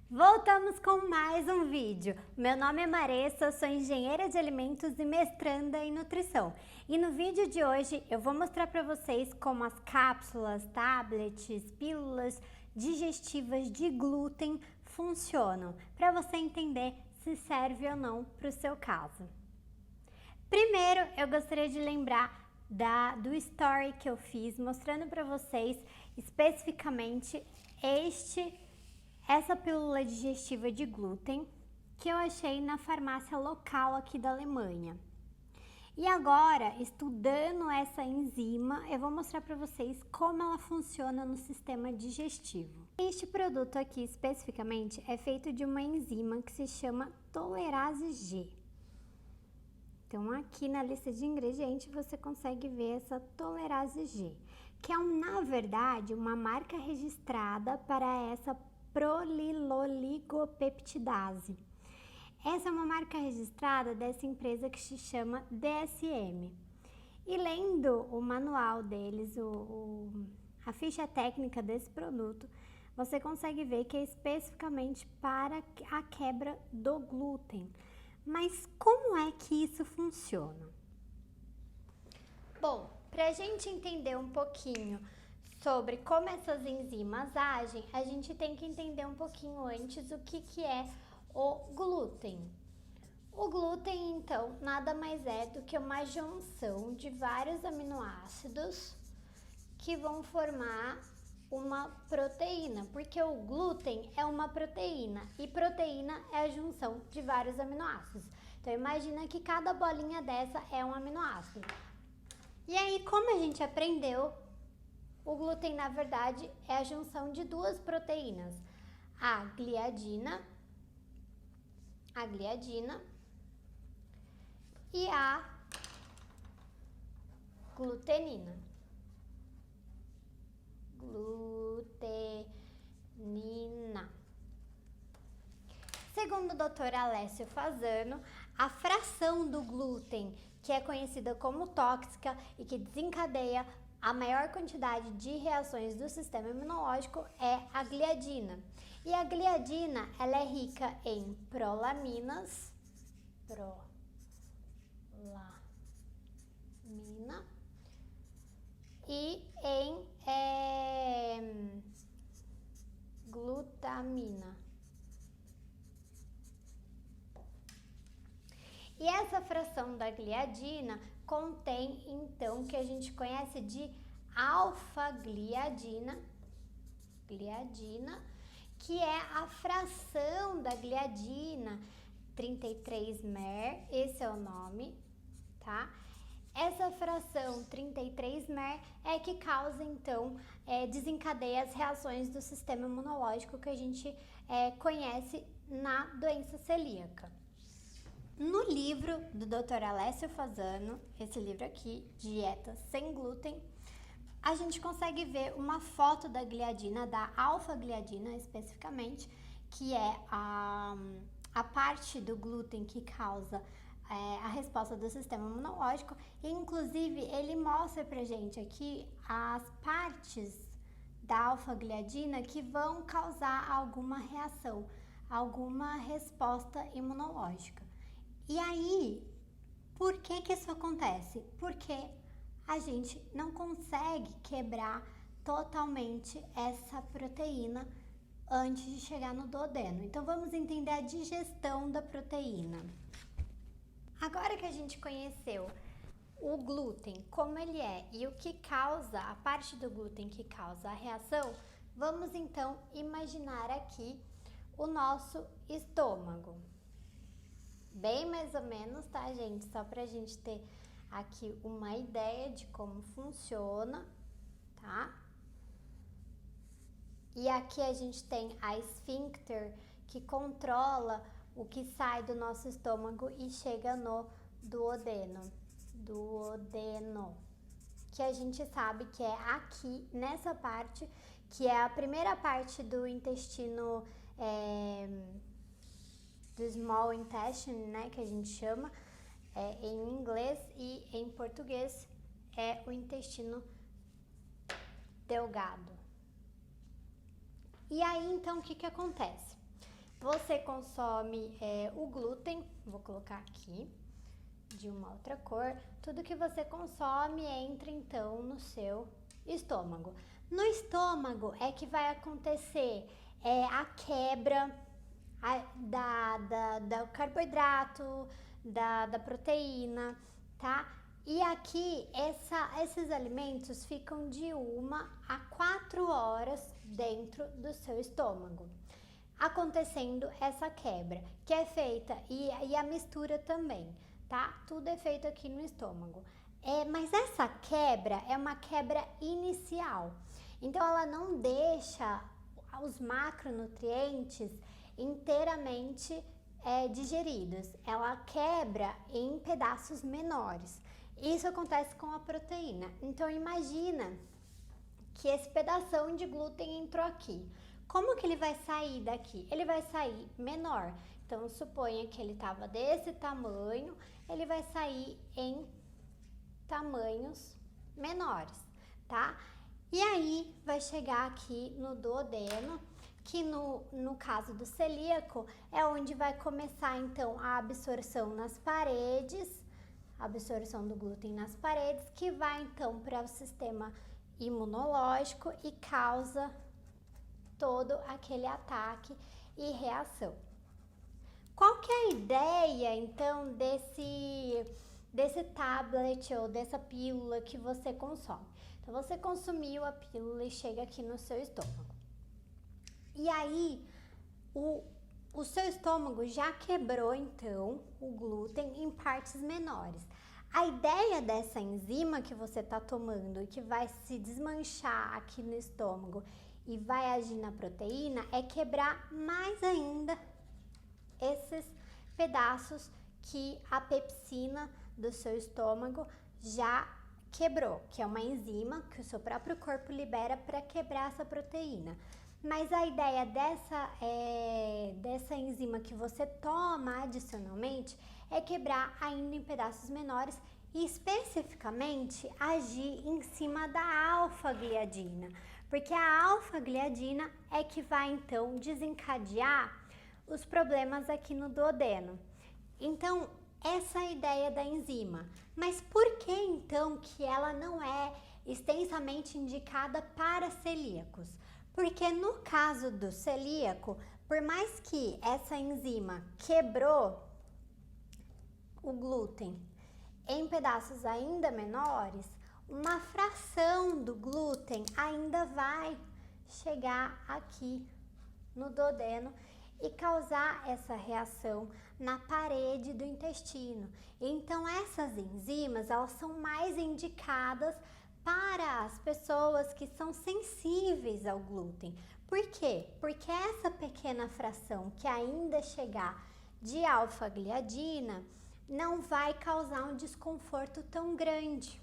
Voltamos com mais um vídeo. Meu nome é Maressa, sou engenheira de alimentos e mestranda em nutrição. E no vídeo de hoje eu vou mostrar para vocês como as cápsulas, tablets, pílulas digestivas de glúten funcionam, para você entender se serve ou não para o seu caso. Primeiro, eu gostaria de lembrar do story que eu fiz mostrando para vocês especificamente essa pílula digestiva de glúten que eu achei na farmácia local aqui da Alemanha. E agora, estudando essa enzima, eu vou mostrar para vocês como ela funciona no sistema digestivo. Este produto aqui especificamente é feito de uma enzima que se chama tolerase G. Então aqui na lista de ingredientes você consegue ver essa tolerase G, que é na verdade uma marca registrada para essa proliloligopeptidase. Essa é uma marca registrada dessa empresa que se chama DSM. E lendo o manual deles, a ficha técnica desse produto, você consegue ver que é especificamente para a quebra do glúten. Mas como é que isso funciona? Bom, para a gente entender um pouquinho sobre como essas enzimas agem, a gente tem que entender um pouquinho antes o que é o glúten. O glúten, então, nada mais é do que uma junção de vários aminoácidos que vão formar uma proteína, porque o glúten é uma proteína e proteína é a junção de vários aminoácidos. Então imagina que cada bolinha dessa é um aminoácido. E aí, como a gente aprendeu, o glúten na verdade é a junção de duas proteínas, a gliadina e a glutenina. Segundo o Dr. Alessio Fasano, a fração do glúten, que é conhecida como tóxica e que desencadeia a maior quantidade de reações do sistema imunológico, é a gliadina. E a gliadina, ela é rica em prolaminas, e em glutamina. E essa fração da gliadina contém, então, o que a gente conhece de alfa-gliadina, que é a fração da gliadina, 33 mer, esse é o nome, tá? Essa fração 33 mer é que causa, então, desencadeia as reações do sistema imunológico que a gente conhece na doença celíaca. No livro do Dr. Alessio Fasano, esse livro aqui, Dieta Sem Glúten, a gente consegue ver uma foto da gliadina, da alfa-gliadina especificamente, que é a parte do glúten que causa a resposta do sistema imunológico. E inclusive ele mostra pra gente aqui as partes da alfa-gliadina que vão causar alguma reação, alguma resposta imunológica. E aí, por que isso acontece? Porque a gente não consegue quebrar totalmente essa proteína antes de chegar no duodeno. Então vamos entender a digestão da proteína. Agora que a gente conheceu o glúten, como ele é e o que causa, a parte do glúten que causa a reação, vamos então imaginar aqui o nosso estômago. Bem mais ou menos, tá, gente? Só pra gente ter aqui uma ideia de como funciona, tá? E aqui a gente tem a esfíncter que controla o que sai do nosso estômago e chega no duodeno, que a gente sabe que é aqui nessa parte, que é a primeira parte do intestino, do small intestine, né, que a gente chama em inglês, e em português é o intestino delgado. E aí, então, o que acontece? Você consome o glúten, vou colocar aqui de uma outra cor. Tudo que você consome entra então no seu estômago. No estômago é que vai acontecer a quebra do carboidrato, da proteína, tá? E aqui esses alimentos ficam de 1 a 4 horas dentro do seu estômago, acontecendo essa quebra, que é feita, e a mistura também, tá? Tudo é feito aqui no estômago. Mas essa quebra é uma quebra inicial, então ela não deixa os macronutrientes inteiramente digeridos, ela quebra em pedaços menores. Isso acontece com a proteína. Então imagina que esse pedação de glúten entrou aqui. Como que ele vai sair daqui? Ele vai sair menor. Então suponha que ele estava desse tamanho, ele vai sair em tamanhos menores, tá? E aí vai chegar aqui no duodeno, que no caso do celíaco é onde vai começar então a absorção nas paredes, a absorção do glúten nas paredes, que vai então para o sistema imunológico e causa todo aquele ataque e reação. Qual que é a ideia então desse tablet ou dessa pílula que você consome? Então você consumiu a pílula e chega aqui no seu estômago. E aí o seu estômago já quebrou então o glúten em partes menores. A ideia dessa enzima que você está tomando e que vai se desmanchar aqui no estômago e vai agir na proteína é quebrar mais ainda esses pedaços que a pepsina do seu estômago já quebrou, que é uma enzima que o seu próprio corpo libera para quebrar essa proteína. Mas a ideia dessa enzima que você toma adicionalmente é quebrar ainda em pedaços menores e especificamente agir em cima da alfa-gliadina, porque a alfa-gliadina é que vai então desencadear os problemas aqui no duodeno. Então, essa é a ideia da enzima. Mas por que então que ela não é extensamente indicada para celíacos? Porque no caso do celíaco, por mais que essa enzima quebrou o glúten em pedaços ainda menores, uma fração do glúten ainda vai chegar aqui no duodeno e causar essa reação na parede do intestino. Então essas enzimas, elas são mais indicadas para as pessoas que são sensíveis ao glúten. Por quê? Porque essa pequena fração que ainda chegar de alfa-gliadina não vai causar um desconforto tão grande,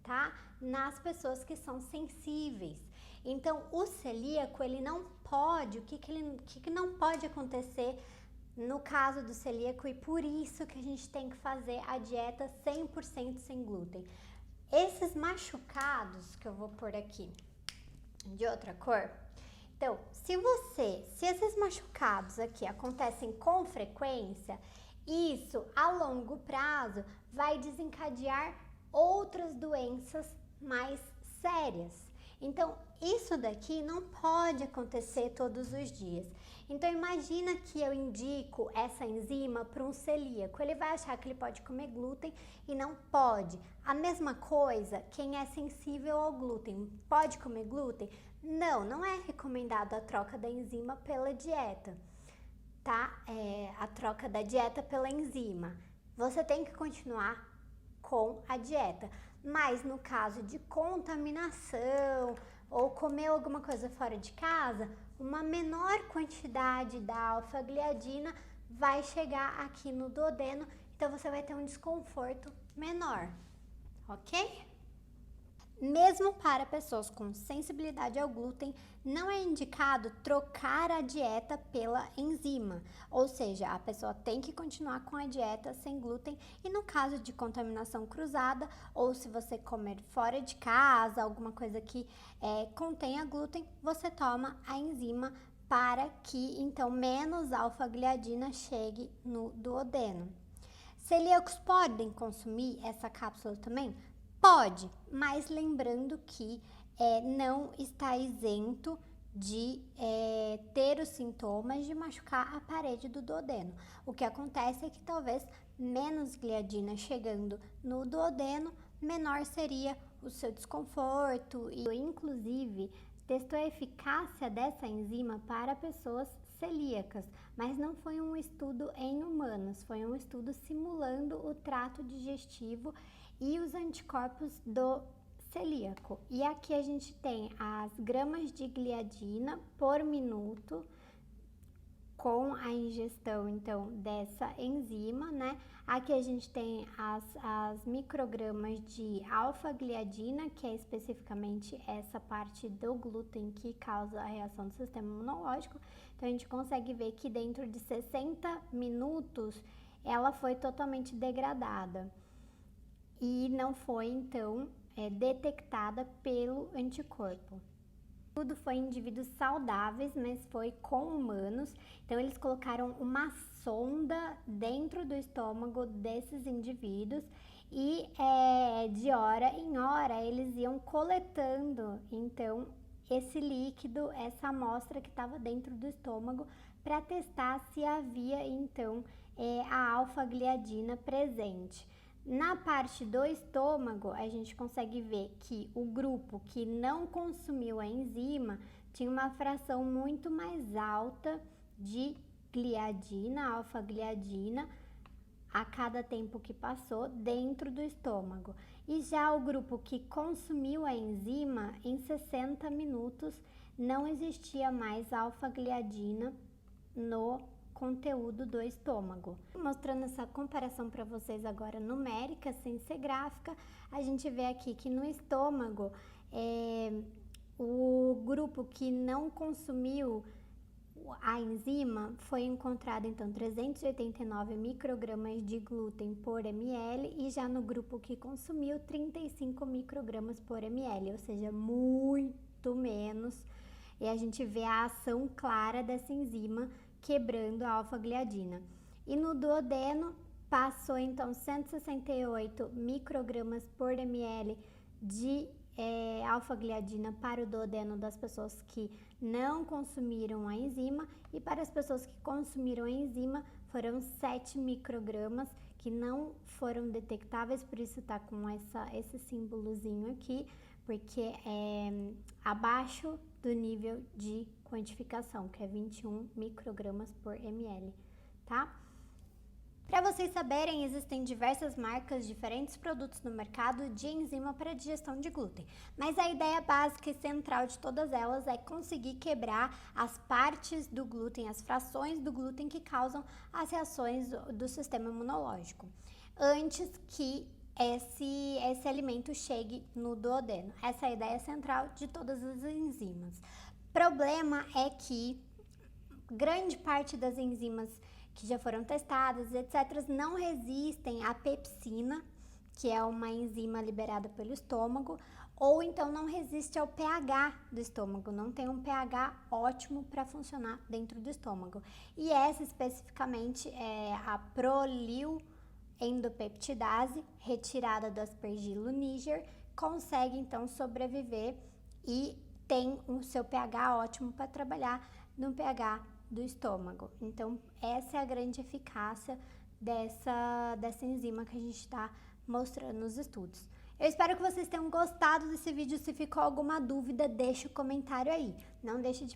tá? Nas pessoas que são sensíveis. Então, o celíaco, ele não pode, o que não pode acontecer no caso do celíaco, e por isso que a gente tem que fazer a dieta 100% sem glúten. Esses machucados que eu vou pôr aqui de outra cor, então, se esses machucados aqui acontecem com frequência, isso a longo prazo vai desencadear outras doenças mais sérias. Então, isso daqui não pode acontecer todos os dias. Então, imagina que eu indico essa enzima para um celíaco. Ele vai achar que ele pode comer glúten e não pode. A mesma coisa, quem é sensível ao glúten, pode comer glúten? Não, não é recomendado a troca da enzima pela dieta, tá? A troca da dieta pela enzima. Você tem que continuar com a dieta. Mas no caso de contaminação ou comer alguma coisa fora de casa, uma menor quantidade da alfa-gliadina vai chegar aqui no duodeno, então você vai ter um desconforto menor, ok? Mesmo para pessoas com sensibilidade ao glúten, não é indicado trocar a dieta pela enzima, ou seja, a pessoa tem que continuar com a dieta sem glúten e no caso de contaminação cruzada ou se você comer fora de casa, alguma coisa que contenha glúten, você toma a enzima para que então menos alfa-gliadina chegue no duodeno. Celíacos podem consumir essa cápsula também? Pode, mas lembrando que não está isento de ter os sintomas de machucar a parede do duodeno. O que acontece é que talvez menos gliadina chegando no duodeno, menor seria o seu desconforto e, inclusive, testou a eficácia dessa enzima para pessoas celíacas, mas não foi um estudo em humanos, foi um estudo simulando o trato digestivo e os anticorpos do celíaco. E aqui a gente tem as gramas de gliadina por minuto com a ingestão, então, dessa enzima, né? Aqui a gente tem as microgramas de alfa-gliadina, que é especificamente essa parte do glúten que causa a reação do sistema imunológico. Então, a gente consegue ver que dentro de 60 minutos, ela foi totalmente degradada e não foi, então, detectada pelo anticorpo. Tudo foi em indivíduos saudáveis, mas foi com humanos. Então, eles colocaram uma sonda dentro do estômago desses indivíduos e de hora em hora eles iam coletando, então, esse líquido, essa amostra que estava dentro do estômago para testar se havia, então, a alfa-gliadina presente. Na parte do estômago, a gente consegue ver que o grupo que não consumiu a enzima tinha uma fração muito mais alta de gliadina, alfa-gliadina, a cada tempo que passou dentro do estômago. E já o grupo que consumiu a enzima, em 60 minutos, não existia mais alfa-gliadina no conteúdo do estômago. Mostrando essa comparação para vocês agora numérica, sem ser gráfica, a gente vê aqui que no estômago, o grupo que não consumiu a enzima foi encontrado, então, 389 microgramas de glúten por ml e já no grupo que consumiu, 35 microgramas por ml, ou seja, muito menos. E a gente vê a ação clara dessa enzima quebrando a alfa-gliadina. E no duodeno, passou então 168 microgramas por ml de alfa-gliadina para o duodeno das pessoas que não consumiram a enzima, e para as pessoas que consumiram a enzima foram 7 microgramas que não foram detectáveis, por isso tá com esse símbolozinho aqui, porque é abaixo do nível de quantificação, que é 21 microgramas por ml, tá? Para vocês saberem, existem diversas marcas, diferentes produtos no mercado de enzima para digestão de glúten, mas a ideia básica e central de todas elas é conseguir quebrar as partes do glúten, as frações do glúten que causam as reações do sistema imunológico, antes que esse alimento chegue no duodeno. Essa é a ideia central de todas as enzimas. Problema é que grande parte das enzimas que já foram testadas, etc., não resistem à pepsina, que é uma enzima liberada pelo estômago, ou então não resiste ao pH do estômago, não tem um pH ótimo para funcionar dentro do estômago. E essa especificamente é a prolilendopeptidase, retirada do aspergilo niger, consegue então sobreviver e tem o seu pH ótimo para trabalhar no pH do estômago. Então, essa é a grande eficácia dessa enzima que a gente está mostrando nos estudos. Eu espero que vocês tenham gostado desse vídeo. Se ficou alguma dúvida, deixa o comentário aí. Não deixe de